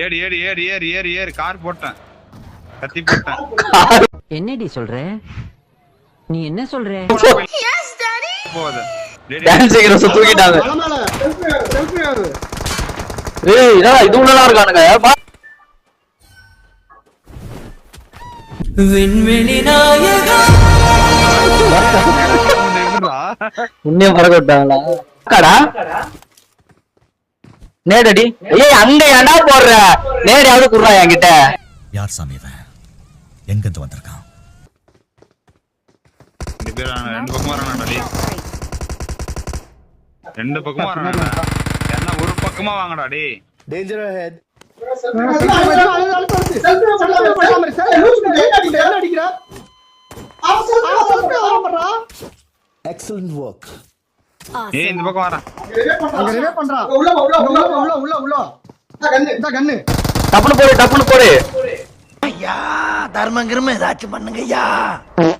ஏறு ஏறு ஏறு ஏறு ஏறு ஏறு கார் போட்டேன் கத்தி போட்டேன் என்னடி சொல்ற நீ என்ன சொல்ற போகுது டான்ஸ் சீக்கிரம் தூக்கிட்டாங்க ஏய் இதெல்லாம் இது உள்ளலாம் இருக்கானுங்க விண்வெளி நாயகா உன்னையும் பறக்க விட்டாங்களா அக்காடா நேடடி ஏய் அங்க ஏன்டா போடுற நேடாவது குடுறா என்கிட்ட யார் சாமி இவன் எங்க இருந்து வந்திருக்கான் ரெண்டு பக்கமா வரானடா ரெண்டு பக்கமா வரானடா என்ன ஒரு பக்கமா வாங்கடா டேய் டேஞ்சர் அஹெட் எக்ஸலென்ட் வர்க் ஏய் இந்த பக்கம் வரேன் அங்க ரிவே பண்றா உள்ள கண்ணு டப்புனு போடு ஐயா தர்மம் கிரும ஏதாச்சும் பண்ணுங்க ஐயா